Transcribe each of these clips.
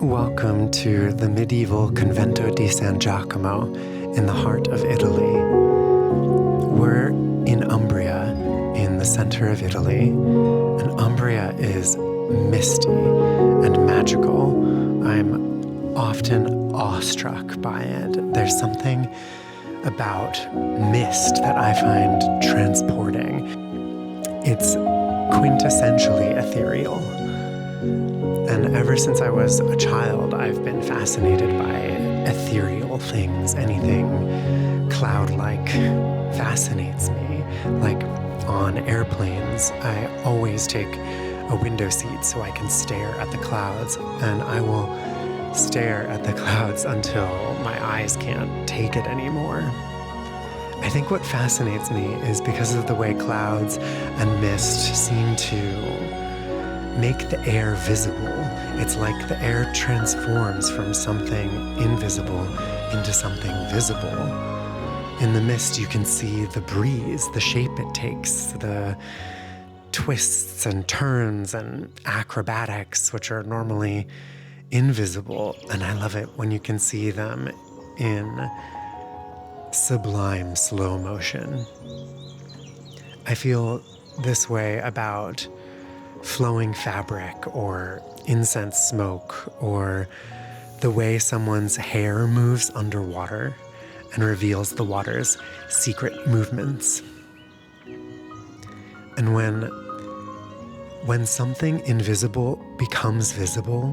Welcome to the medieval Convento di San Giacomo in the heart of Italy. We're in Umbria, in the center of Italy, and Umbria is misty and magical. I'm often awestruck by it. There's something about mist that I find transporting. It's quintessentially ethereal. And ever since I was a child, I've been fascinated by ethereal things. Anything cloud-like fascinates me. Like on airplanes, I always take a window seat so I can stare at the clouds, and I will stare at the clouds until my eyes can't take it anymore. I think what fascinates me is because of the way clouds and mist seem to make the air visible. It's like the air transforms from something invisible into something visible. In the mist, you can see the breeze, the shape it takes, the twists and turns and acrobatics, which are normally invisible. And I love it when you can see them in sublime slow motion. I feel this way about flowing fabric or incense smoke, or the way someone's hair moves underwater and reveals the water's secret movements. And when something invisible becomes visible,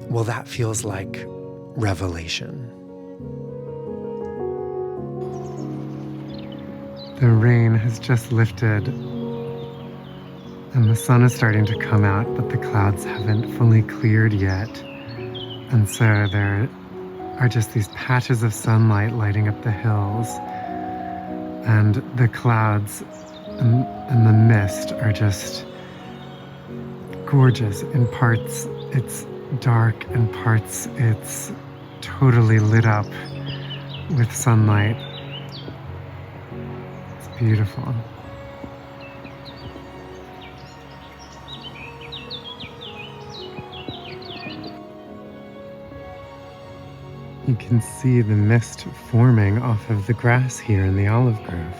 well, that feels like revelation. The rain has just lifted, and the sun is starting to come out, but the clouds haven't fully cleared yet. And so there are just these patches of sunlight lighting up the hills. And the clouds and the mist are just gorgeous. In parts, it's dark. In parts, it's totally lit up with sunlight. It's beautiful. You can see the mist forming off of the grass here in the olive grove.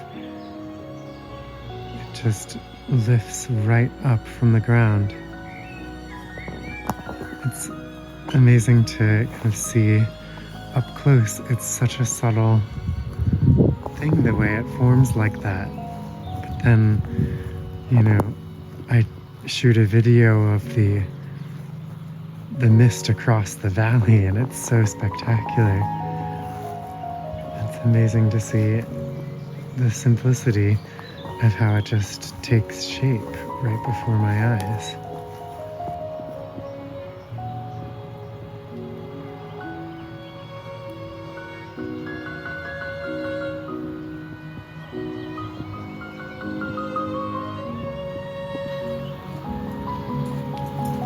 It just lifts right up from the ground. It's amazing to kind of see up close. It's such a subtle thing, the way it forms like that. But then, I shoot a video of the mist across the valley, and it's so spectacular. It's amazing to see the simplicity of how it just takes shape right before my eyes.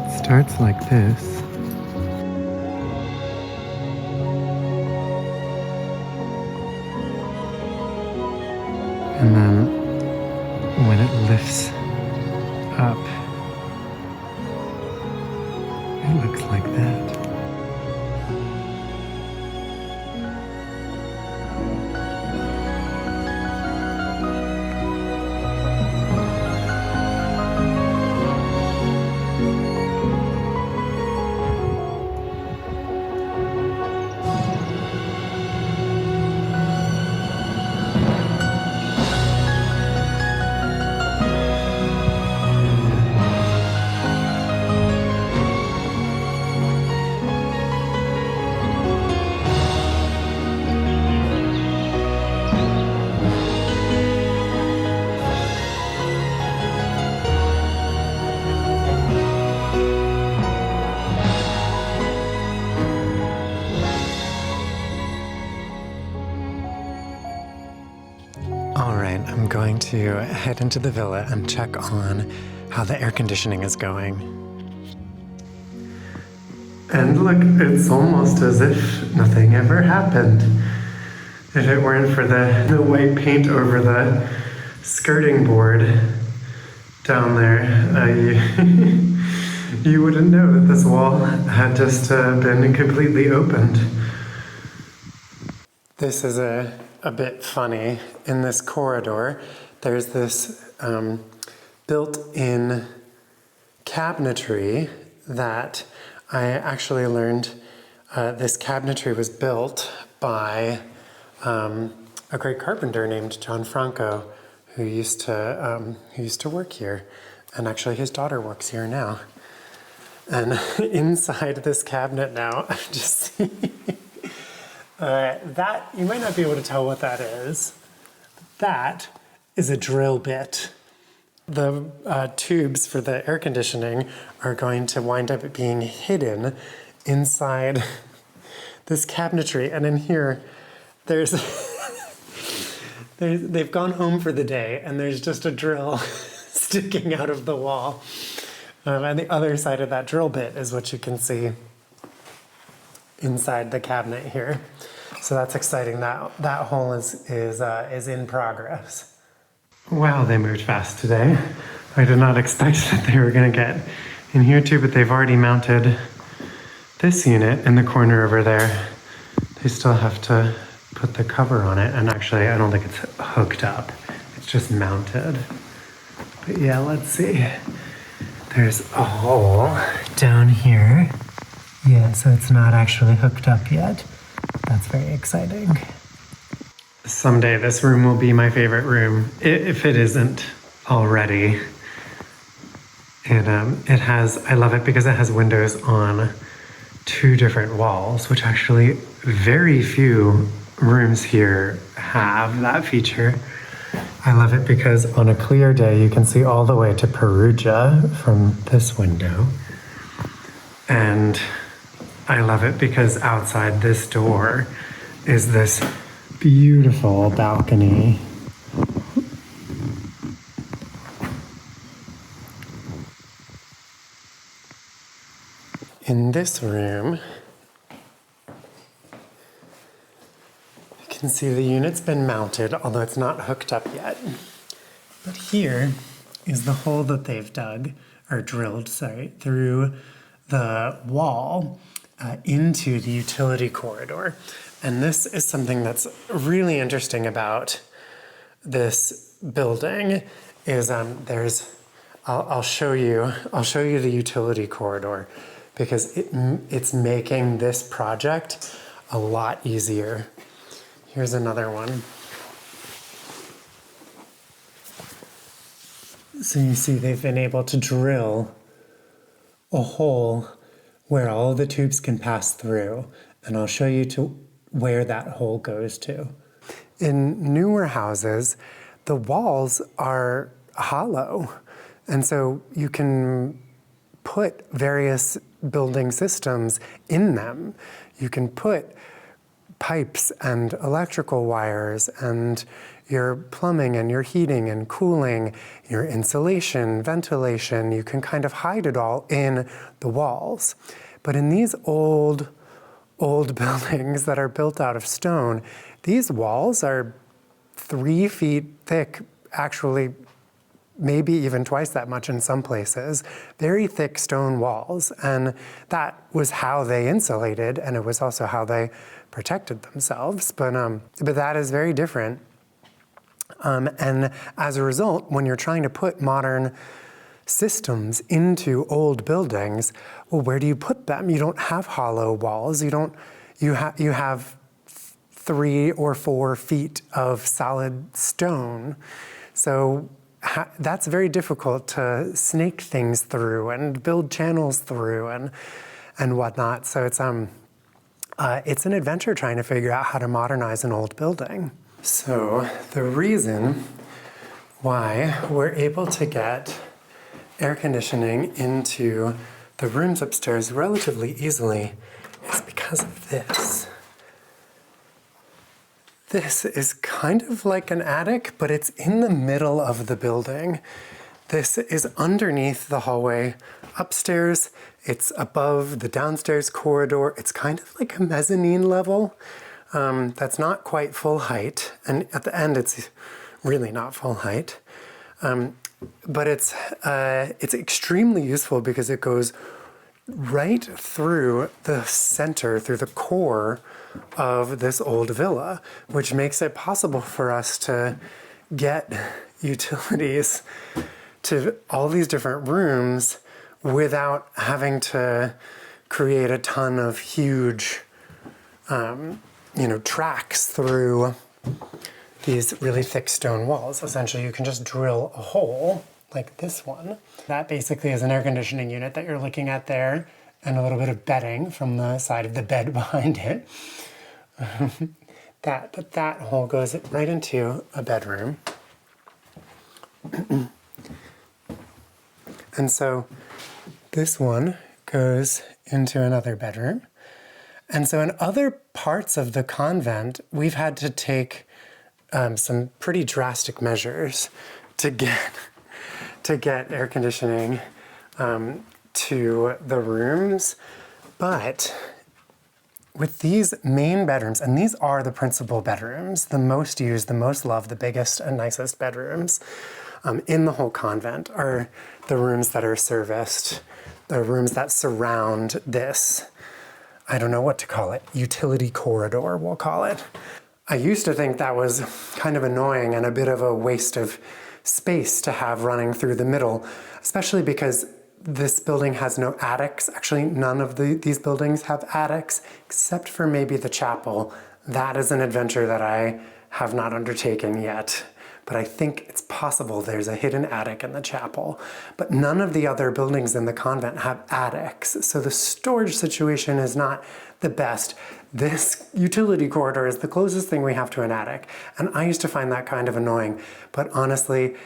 It starts like this. And then when it lifts up, it looks like that. I'm going to head into the villa and check on how the air conditioning is going. And look, it's almost as if nothing ever happened. If it weren't for the white paint over the skirting board down there, You wouldn't know that this wall had just been completely opened. This is a bit funny. In this corridor, there's this built-in cabinetry that I actually learned. This cabinetry was built by a great carpenter named John Franco, who used to work here, and actually his daughter works here now. And inside this cabinet now, I'm just seeing that, you might not be able to tell what that is. That is a drill bit. The tubes for the air conditioning are going to wind up being hidden inside this cabinetry. And in here, there's they've gone home for the day, and there's just a drill sticking out of the wall. And the other side of that drill bit is what you can see inside the cabinet here. So that's exciting. That hole is in progress. Wow, they moved fast today. I did not expect that they were going to get in here too, but they've already mounted this unit in the corner over there. They still have to put the cover on it, and actually I don't think it's hooked up. It's just mounted. But yeah, let's see. There's a hole down here. Yeah, so it's not actually hooked up yet. That's very exciting. Someday this room will be my favorite room, if it isn't already. And I love it because it has windows on 2 different walls, which actually very few rooms here have that feature. I love it because on a clear day you can see all the way to Perugia from this window. And I love it because outside this door is this beautiful balcony. In this room, you can see the unit's been mounted, although it's not hooked up yet. But here is the hole that they've drilled, through the wall into the utility corridor. And this is something that's really interesting about this building is I'll show you the utility corridor, because it's making this project a lot easier. Here's another one. So you see they've been able to drill a hole where all the tubes can pass through, and I'll show you to where that hole goes to. In newer houses, the walls are hollow, and so you can put various building systems in them. You can put pipes and electrical wires and your plumbing and your heating and cooling, your insulation, ventilation. You can kind of hide it all in the walls. But in these old buildings that are built out of stone, these walls are 3 feet thick, actually maybe even twice that much in some places, very thick stone walls. And that was how they insulated, and it was also how they protected themselves. But that is very different. And as a result, when you're trying to put modern systems into old buildings, well, where do you put them? You don't have hollow walls. You have 3 or 4 feet of solid stone. So that's very difficult to snake things through and build channels through and whatnot. So it's an adventure trying to figure out how to modernize an old building. So the reason why we're able to get air conditioning into the rooms upstairs relatively easily is because of this. This is kind of like an attic, but it's in the middle of the building. This is underneath the hallway upstairs. It's above the downstairs corridor. It's kind of like a mezzanine level. That's not quite full height. And at the end, it's really not full height. But it's extremely useful because it goes right through the center, through the core of this old villa, which makes it possible for us to get utilities to all these different rooms without having to create a ton of huge, tracks through these really thick stone walls. Essentially, you can just drill a hole like this one. That basically is an air conditioning unit that you're looking at there, and a little bit of bedding from the side of the bed behind it. But that hole goes right into a bedroom. And so this one goes into another bedroom. And so in other parts of the convent, we've had to take some pretty drastic measures to get air conditioning to the rooms. But with these main bedrooms, and these are the principal bedrooms, the most used, the most loved, the biggest and nicest bedrooms in the whole convent are the rooms that are serviced, the rooms that surround this, I don't know what to call it, utility corridor, we'll call it. I used to think that was kind of annoying and a bit of a waste of space to have running through the middle, especially because this building has no attics. Actually, none of these buildings have attics, except for maybe the chapel. That is an adventure that I have not undertaken yet, but I think it's possible there's a hidden attic in the chapel. But none of the other buildings in the convent have attics, so the storage situation is not the best. This utility corridor is the closest thing we have to an attic, and I used to find that kind of annoying. But honestly,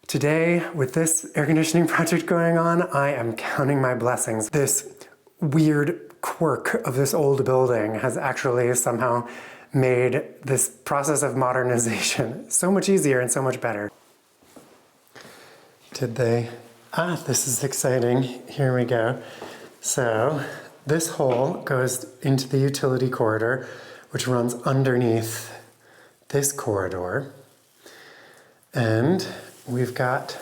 today, with this air conditioning project going on, I am counting my blessings. This weird quirk of this old building has actually somehow made this process of modernization so much easier and so much better. Did they? This is exciting. Here we go. So this hole goes into the utility corridor, which runs underneath this corridor. And we've got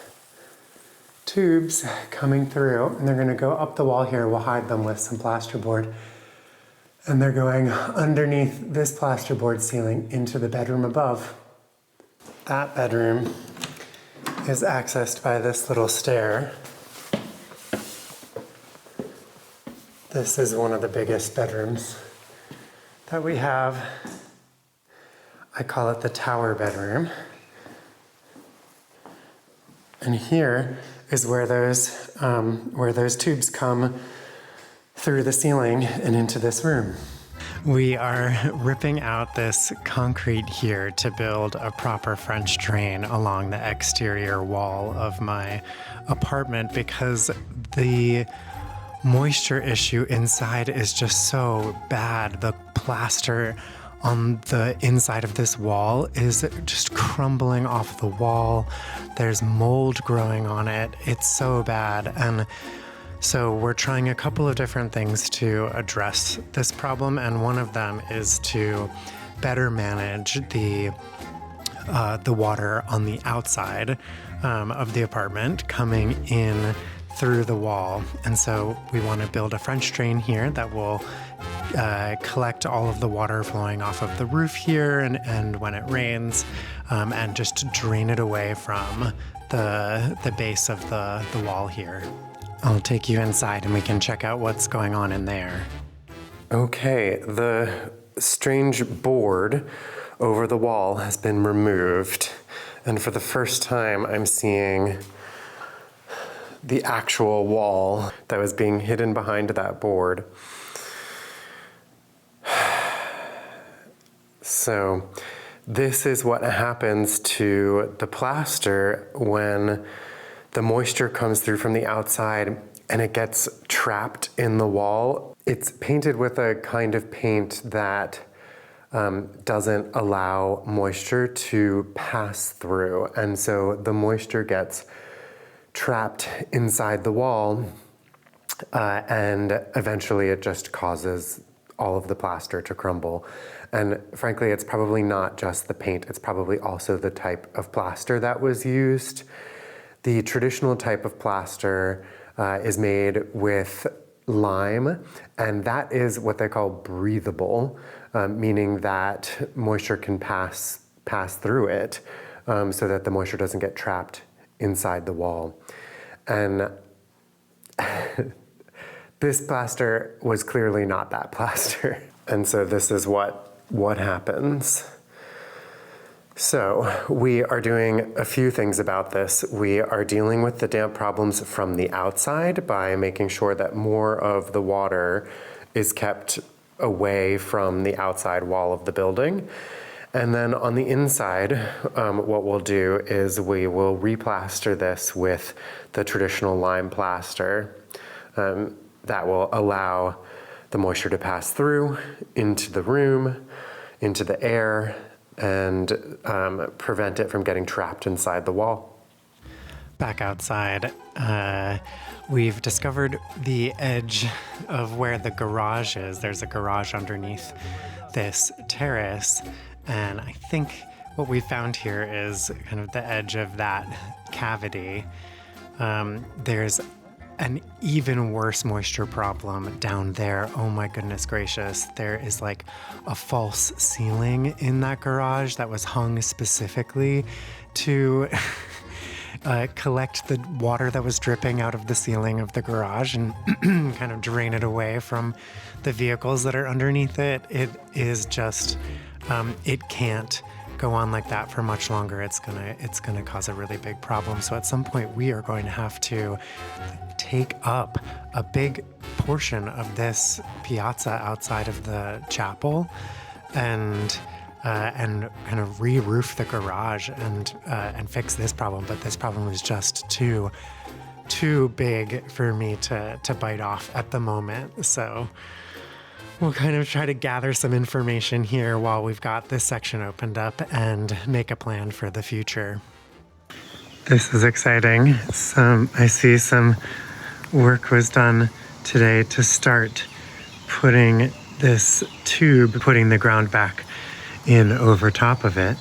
tubes coming through, and they're going to go up the wall here. We'll hide them with some plasterboard. And they're going underneath this plasterboard ceiling into the bedroom above. That bedroom is accessed by this little stair. This is one of the biggest bedrooms that we have. I call it the tower bedroom. And here is where those tubes come through the ceiling and into this room. We are ripping out this concrete here to build a proper French drain along the exterior wall of my apartment because the moisture issue inside is just so bad. The plaster on the inside of this wall is just crumbling off the wall. There's mold growing on it. It's so bad. And so we're trying a couple of different things to address this problem, and one of them is to better manage the water on the outside of the apartment coming in through the wall. And so we want to build a French drain here that will collect all of the water flowing off of the roof here and when it rains, and just drain it away from the base of the wall here. I'll take you inside and we can check out what's going on in there. Okay, the strange board over the wall has been removed. And for the first time, I'm seeing the actual wall that was being hidden behind that board. So this is what happens to the plaster when the moisture comes through from the outside and it gets trapped in the wall. It's painted with a kind of paint that doesn't allow moisture to pass through. And so the moisture gets trapped inside the wall and eventually it just causes all of the plaster to crumble. And frankly, it's probably not just the paint, it's probably also the type of plaster that was used. The traditional type of plaster is made with lime, and that is what they call breathable, meaning that moisture can pass through it, so that the moisture doesn't get trapped inside the wall. And this plaster was clearly not that plaster. And so this is what happens. So we are doing a few things about this. We are dealing with the damp problems from the outside by making sure that more of the water is kept away from the outside wall of the building. And then on the inside, what we'll do is we will replaster this with the traditional lime plaster that will allow the moisture to pass through into the room, into the air, and prevent it from getting trapped inside the wall. Back outside, we've discovered the edge of where the garage is. There's a garage underneath this terrace, and I think what we found here is kind of the edge of that cavity. There's an even worse moisture problem down there. Oh my goodness gracious. There is like a false ceiling in that garage that was hung specifically to collect the water that was dripping out of the ceiling of the garage and kind of drain it away from the vehicles that are underneath it. It is just, it can't go on like that for much longer. It's gonna cause a really big problem. So at some point we are going to have to take up a big portion of this piazza outside of the chapel and kind of re-roof the garage and fix this problem. But this problem is just too big for me to bite off at the moment. So we'll kind of try to gather some information here while we've got this section opened up and make a plan for the future. This is exciting. I see some work was done today to start putting this tube, putting the ground back in over top of it.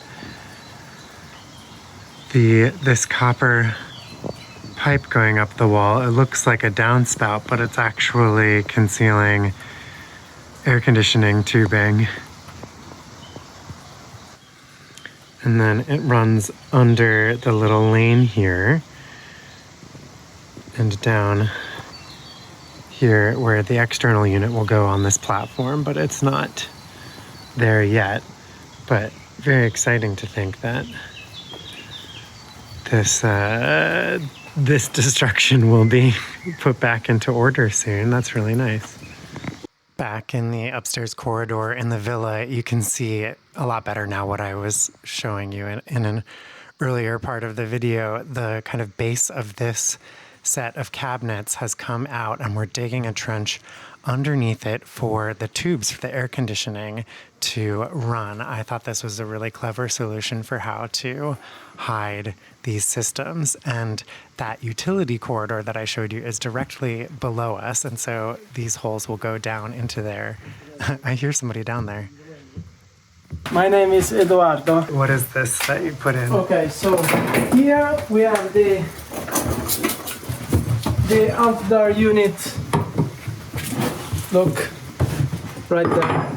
This copper pipe going up the wall, it looks like a downspout, but it's actually concealing air conditioning tubing. And then it runs under the little lane here and down here where the external unit will go on this platform, but it's not there yet. But very exciting to think that this destruction will be put back into order soon. That's really nice. Back in the upstairs corridor in the villa, you can see a lot better now what I was showing you in an earlier part of the video. The kind of base of this set of cabinets has come out, and we're digging a trench underneath it for the tubes for the air conditioning to run. I thought this was a really clever solution for how to hide these systems. And that utility corridor that I showed you is directly below us, and so these holes will go down into there. I hear somebody down there. My name is Eduardo. What is this that you put in? Okay, so here we have the outdoor unit. Look, right there.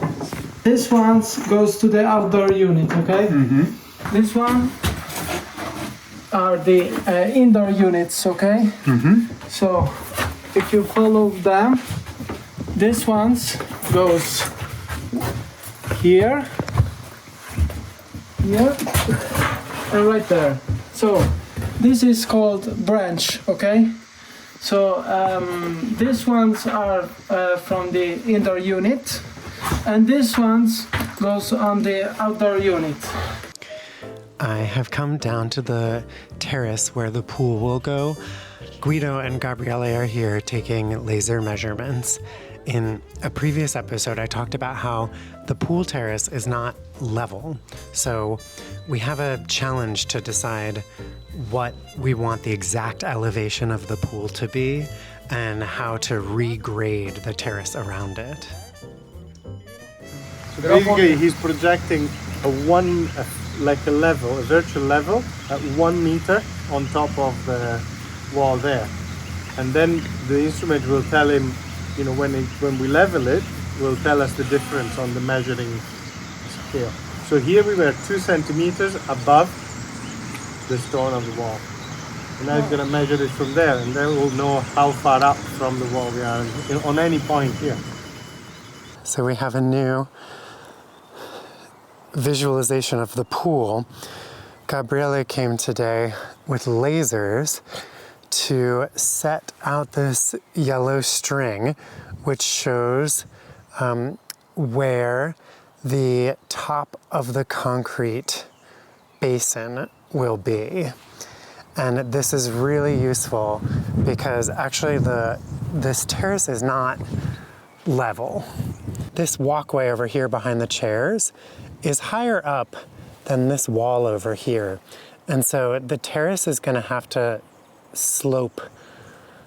This one goes to the outdoor unit, okay? Mm-hmm. This one are the indoor units, okay? Mm-hmm. So if you follow them, this one goes here, and right there. So this is called branch, okay? So these ones are from the indoor unit, and this ones goes on the outdoor unit. I have come down to the terrace where the pool will go. Guido and Gabriele are here taking laser measurements. In a previous episode, I talked about how the pool terrace is not level. So we have a challenge to decide what we want the exact elevation of the pool to be and how to regrade the terrace around it. So basically he's projecting like a level, a virtual level at 1 meter on top of the wall there. And then the instrument will tell him, you know, when we level it, will tell us the difference on the measuring scale. So here we were 2 centimeters above the stone of the wall. And now he's going to measure it from there, and then we'll know how far up from the wall we are on any point here. So we have a new visualization of the pool. Gabriele came today with lasers to set out this yellow string, which shows where the top of the concrete basin will be. And this is really useful because actually this terrace is not level. This walkway over here behind the chairs is higher up than this wall over here. And so the terrace is going to have to slope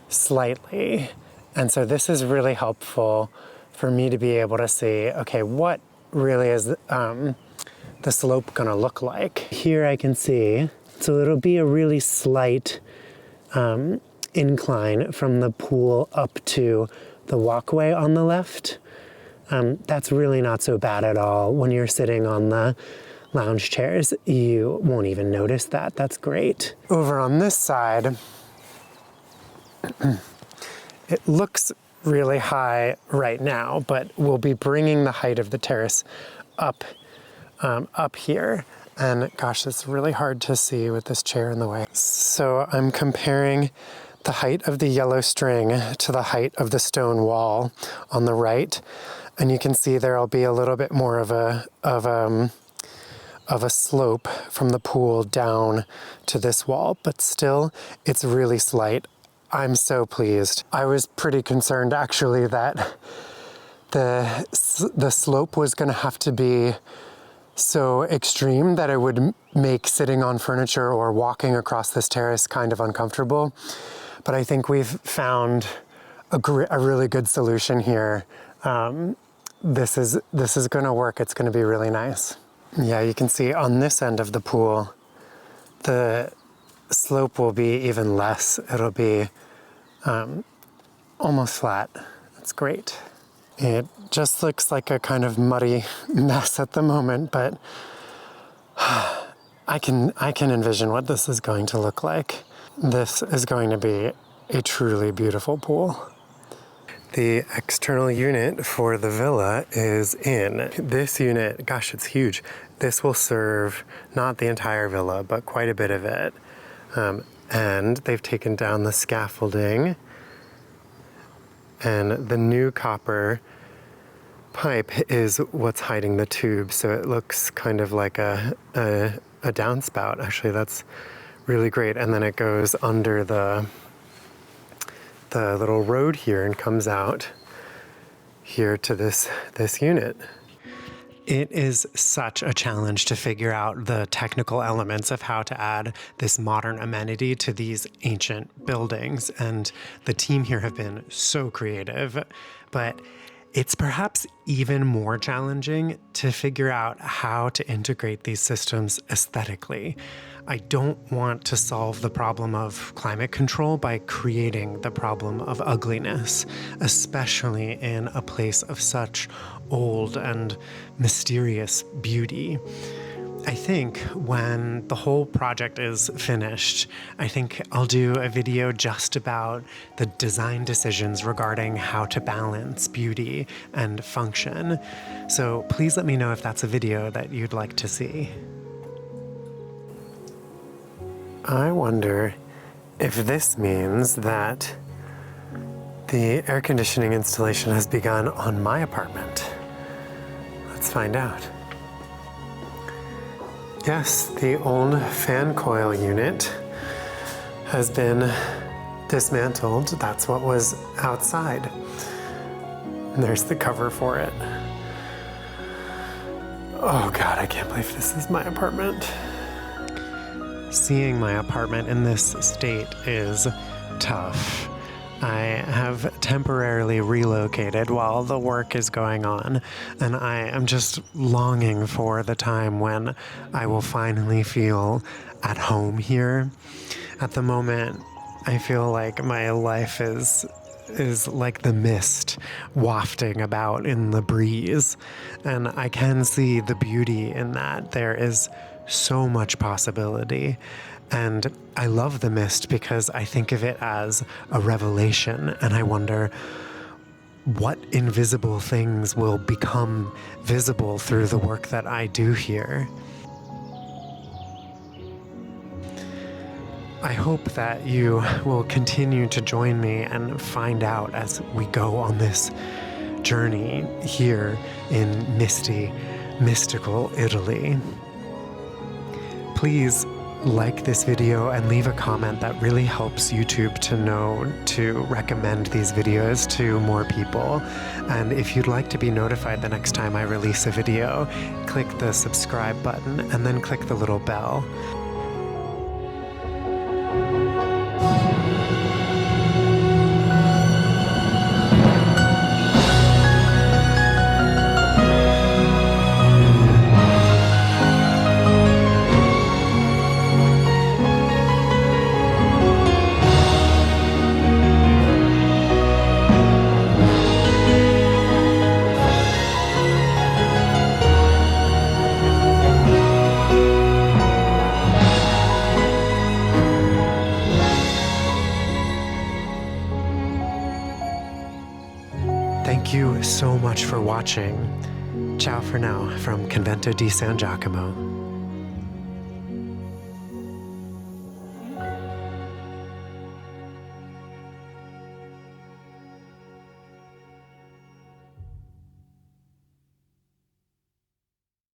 slightly. And so this is really helpful for me to be able to see, okay, what really is the slope going to look like? Here I can see, so it'll be a really slight incline from the pool up to the walkway on the left. That's really not so bad at all. When you're sitting on the lounge chairs, you won't even notice that. That's great. Over on this side, it looks really high right now, but we'll be bringing the height of the terrace up here. And gosh, it's really hard to see with this chair in the way. So I'm comparing the height of the yellow string to the height of the stone wall on the right. And you can see there'll be a little bit more of a slope from the pool down to this wall, but still it's really slight. I'm so pleased. I was pretty concerned actually that the slope was going to have to be so extreme that it would make sitting on furniture or walking across this terrace kind of uncomfortable. But I think we've found a really good solution here. This is going to work. It's going to be really nice. Yeah, you can see on this end of the pool, the slope will be even less. It'll be almost flat. That's great. It just looks like a kind of muddy mess at the moment, but I can envision what this is going to look like. This is going to be a truly beautiful pool. The external unit for the villa is in. This unit, gosh, it's huge. This will serve not the entire villa, but quite a bit of it. And they've taken down the scaffolding, and the new copper pipe is what's hiding the tube, so it looks kind of like a downspout. Actually, that's really great. And then it goes under the little road here and comes out here to this unit. It is such a challenge to figure out the technical elements of how to add this modern amenity to these ancient buildings, and the team here have been so creative, but it's perhaps even more challenging to figure out how to integrate these systems aesthetically. I don't want to solve the problem of climate control by creating the problem of ugliness, especially in a place of such old and mysterious beauty. I think when the whole project is finished, I think I'll do a video just about the design decisions regarding how to balance beauty and function. So please let me know if that's a video that you'd like to see. I wonder if this means that the air conditioning installation has begun on my apartment. Let's find out. Yes, the old fan coil unit has been dismantled. That's what was outside. And there's the cover for it. Oh God, I can't believe this is my apartment. Seeing my apartment in this state is tough. I have temporarily relocated while the work is going on, and I am just longing for the time when I will finally feel at home here. At the moment, I feel like my life is like the mist wafting about in the breeze, and I can see the beauty in that. There is so much possibility, and I love the mist because I think of it as a revelation, and I wonder what invisible things will become visible through the work that I do here. I hope that you will continue to join me and find out as we go on this journey here in misty, mystical Italy. Please like this video and leave a comment. That really helps YouTube to know to recommend these videos to more people. And if you'd like to be notified the next time I release a video, click the subscribe button and then click the little bell. Thank you so much for watching. Ciao for now from Convento di San Giacomo.